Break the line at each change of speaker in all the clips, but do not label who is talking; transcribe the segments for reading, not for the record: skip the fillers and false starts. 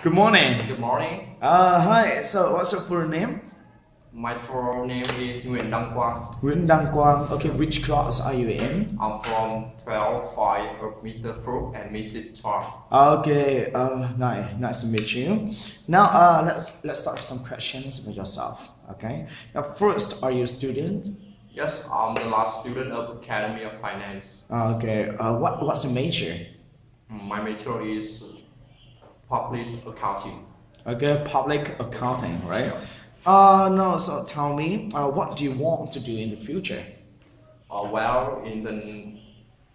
Good morning.
Good morning.
Hi. So, what's your full name?
My full name is Nguyễn Đăng Quang.
Nguyễn Đăng Quang. Okay, which class are you in?
I'm from 12-5 of Mr. Fruit and Mrs. Chua.
Okay. Nice to meet you. Now, let's start with some questions about yourself. Okay. Now, first, are you a student?
Yes, I'm the last student of Academy of Finance.
Okay. What's the major?
My major is public accounting.
Okay, public accounting, right? No. So tell me, what do you want to do in the future?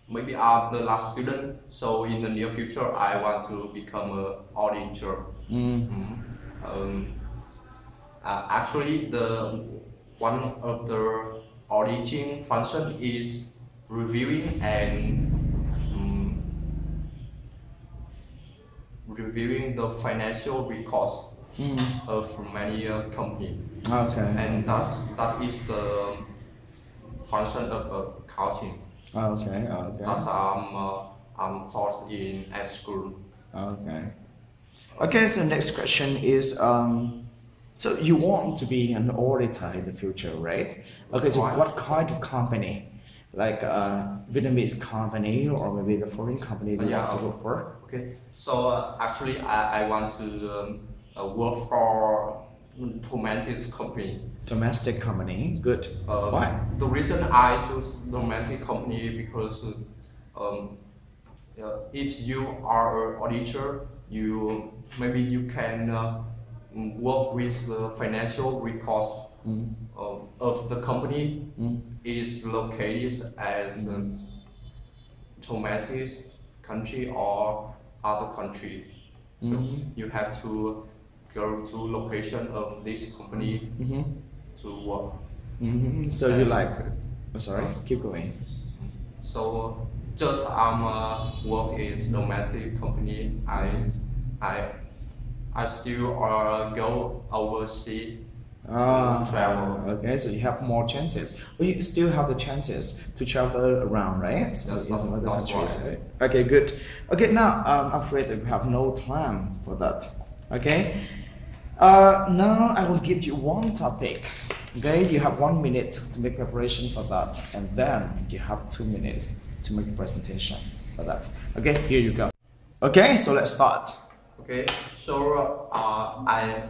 Maybe I'm the last student, so in the near future I want to become an auditor. Actually, one of the auditing function is reviewing the financial records of many companies.
Okay.
And that is the function of accounting.
Okay.
That's I'm taught at school.
Okay. Okay. So next question is so you want to be an auditor in the future, right? Okay. So what kind of company? Like a Vietnamese company or maybe the foreign company you want to work for?
Okay. So actually, I want to work for domestic company.
Domestic company, good. Why?
The reason I choose domestic company because if you are an auditor, maybe you can work with the financial records of the company is located as domestic country or other country. So you have to go to location of this company to work.
So you like? Sorry, keep going.
So just work is domestic company. I still go overseas to travel.
Okay, so you have more chances. But you still have the chances to travel around, right? So in some other countries, right? Okay, good. Okay, now I'm afraid that we have no time for that. Okay. Now I will give you one topic. Okay, you have 1 minute to make preparation for that, and then you have 2 minutes to make the presentation for that. Okay, here you go. Okay, so let's start.
Okay, so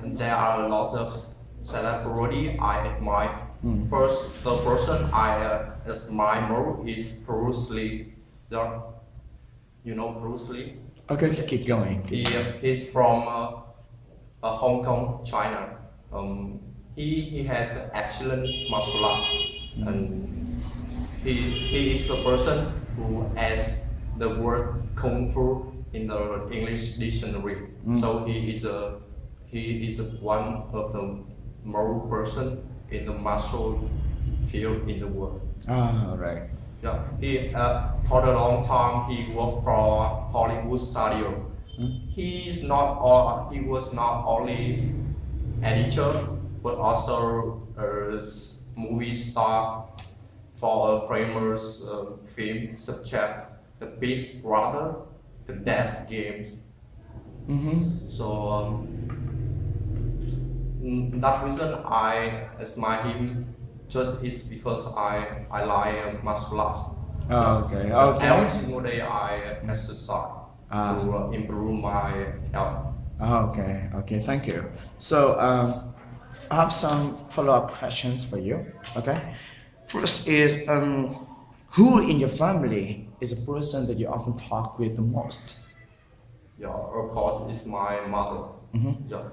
there are a lot of celebrity I admire. First, the person I admire more is Bruce Lee. You know Bruce Lee?
Okay, keep going.
He's from Hong Kong, China. He has excellent martial arts, and he is the person who adds the word kung fu in the English dictionary. So he is one of the more person in the martial field in the world.
Right.
Yeah, he for a long time he worked for Hollywood studio. He was not only editor but also a movie star for a famous film such as The Big Brother, The Death Games. So that reason I admire him just is because I like martial arts.
Okay.
Every single day I exercise to improve my health.
Okay, thank you. So I have some follow-up questions for you. Okay. First is who in your family is a person that you often talk with the most?
Yeah, of course, it's my mother. Yeah.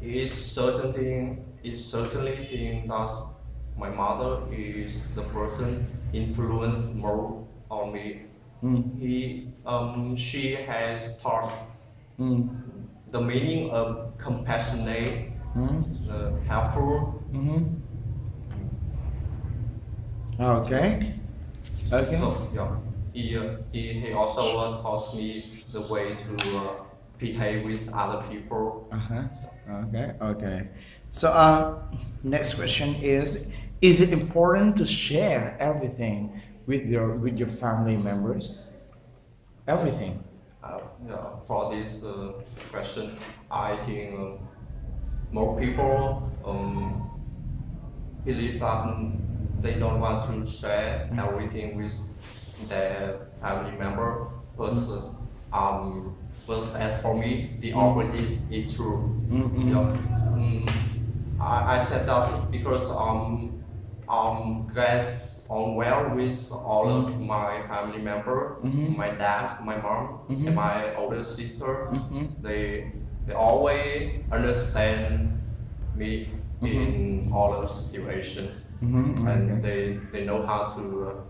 It's certainly thing that my mother is the person influenced more on me. She has taught the meaning of compassionate, helpful.
Okay.
So yeah, he also taught me the way to behave with other people.
Okay. So next question is it important to share everything with your family members? Everything.
For this question, I think more people believe that they don't want to share everything with their family member. But as for me, the opposite is true. I said that because gets on well with all of my family member, my dad, my mom, and my older sister. They always understand me in all of situations, and they know how to